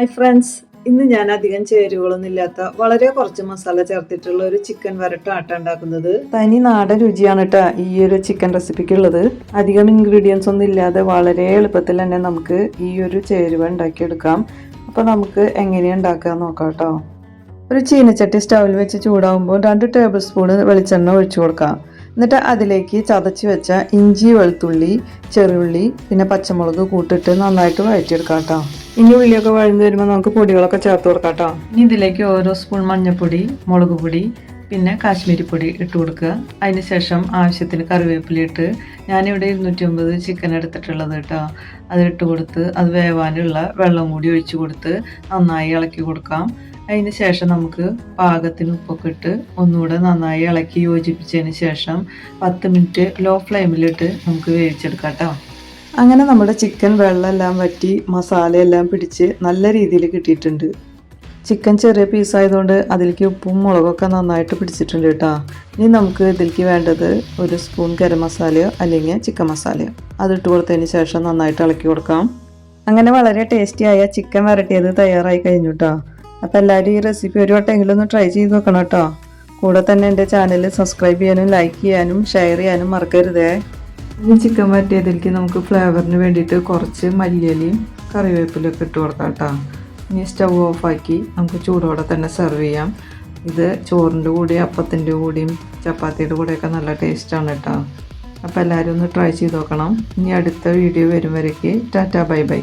Hi friends, ഇന്ന് ഞാൻ അധികം ചേരുവകളൊന്നും ഇല്ലാത്ത വളരെ കുറച്ച് മസാല ചേർത്തിട്ടുള്ള ഒരു ചിക്കൻ വരട്ടാട്ട ഉണ്ടാക്കുന്നത്. തനി നാടൻ രുചിയാണ് കേട്ടോ ഈ ഒരു ചിക്കൻ റെസിപ്പിക്ക് ഉള്ളത്. അധികം ഇൻഗ്രീഡിയൻസ് ഒന്നും ഇല്ലാതെ വളരെ എളുപ്പത്തിൽ തന്നെ നമുക്ക് ഈ ഒരു ചേരുവ ഉണ്ടാക്കിയെടുക്കാം. അപ്പോൾ നമുക്ക് എങ്ങനെയാണ് ഉണ്ടാക്കുക നോക്കാം കേട്ടോ. ഒരു ചീനച്ചട്ടി സ്റ്റൗവിൽ വെച്ച് ചൂടാകുമ്പോൾ 2 ടേബിൾ സ്പൂൺ വെളിച്ചെണ്ണ ഒഴിച്ചു കൊടുക്കാം. എന്നിട്ട് അതിലേക്ക് ചതച്ച് വെച്ച ഇഞ്ചി, വെളുത്തുള്ളി, ചെറുള്ളി, പിന്നെ പച്ചമുളക് കൂട്ടിട്ട് നന്നായിട്ട് വഴറ്റിയെടുക്കാം കേട്ടോ. ഇനി ഉള്ളിയൊക്കെ വഴന്ന് വരുമ്പോൾ നമുക്ക് പൊടികളൊക്കെ ചേർത്ത് കൊടുക്കാം കേട്ടോ. ഇനി ഇതിലേക്ക് ഓരോ സ്പൂൺ മഞ്ഞൾപ്പൊടി, മുളക് പൊടി, പിന്നെ കാശ്മീരി പൊടി ഇട്ട് കൊടുക്കുക. അതിന് ശേഷം ആവശ്യത്തിന് കറിവേപ്പില ഇട്ട്, ഞാനിവിടെ 250 ചിക്കൻ എടുത്തിട്ടുള്ളത് കേട്ടോ. അത് ഇട്ട് കൊടുത്ത് അത് വേവാനുള്ള വെള്ളം കൂടി ഒഴിച്ചു കൊടുത്ത് നന്നായി ഇളക്കി കൊടുക്കാം. അതിന് ശേഷം നമുക്ക് പാകത്തിന് ഉപ്പൊക്കെ ഇട്ട് ഒന്നുകൂടെ നന്നായി ഇളക്കി യോജിപ്പിച്ചതിന് ശേഷം 10 മിനിറ്റ് ലോ ഫ്ലെയിമിലിട്ട് നമുക്ക് വേവിച്ചെടുക്കാം കേട്ടോ. അങ്ങനെ നമ്മുടെ ചിക്കൻ വെള്ളമെല്ലാം വറ്റി മസാലയെല്ലാം പിടിച്ച് നല്ല രീതിയിൽ കിട്ടിയിട്ടുണ്ട്. ചിക്കൻ ചെറിയ പീസായതുകൊണ്ട് അതിലേക്ക് ഉപ്പും മുളകൊക്കെ നന്നായിട്ട് പിടിച്ചിട്ടുണ്ട് കേട്ടോ. ഇനി നമുക്ക് ഇതിലേക്ക് വേണ്ടത് 1 സ്പൂൺ ഗരം മസാലയോ അല്ലെങ്കിൽ ചിക്കൻ മസാലയോ അതിട്ട് കൊടുത്തതിന് ശേഷം നന്നായിട്ട് ഇളക്കി കൊടുക്കാം. അങ്ങനെ വളരെ ടേസ്റ്റിയായ ചിക്കൻ വരട്ടിയത് തയ്യാറായി കഴിഞ്ഞു കേട്ടോ. അപ്പോൾ എല്ലാവരും ഈ റെസിപ്പി ഒരു വട്ടമെങ്കിലും ഒന്ന് ട്രൈ ചെയ്ത് നോക്കണം കേട്ടോ. കൂടെ തന്നെ എൻ്റെ ചാനൽ സബ്സ്ക്രൈബ് ചെയ്യാനും ലൈക്ക് ചെയ്യാനും ഷെയർ ചെയ്യാനും മറക്കരുതേ. ഈ ചിക്കൻ വരട്ടിയതിലേക്ക് നമുക്ക് ഫ്ലേവറിന് വേണ്ടിയിട്ട് കുറച്ച് മല്ലിയിലയും കറിവേപ്പിലൊക്കെ ഇട്ട് കൊടുക്കാം കേട്ടോ. ഇനി സ്റ്റവ് ഓഫാക്കി നമുക്ക് ചൂടോടെ തന്നെ സെർവ് ചെയ്യാം. ഇത് ചോറിൻ്റെ കൂടെയും അപ്പത്തിൻ്റെ കൂടെയും ചപ്പാത്തിയുടെ കൂടെയൊക്കെ നല്ല ടേസ്റ്റാണ് കേട്ടോ. അപ്പോൾ എല്ലാവരും ഒന്ന് ട്രൈ ചെയ്ത് നോക്കണം. ഇനി അടുത്ത വീഡിയോ വരും വരയ്ക്ക് ടാറ്റാ ബൈ ബൈ.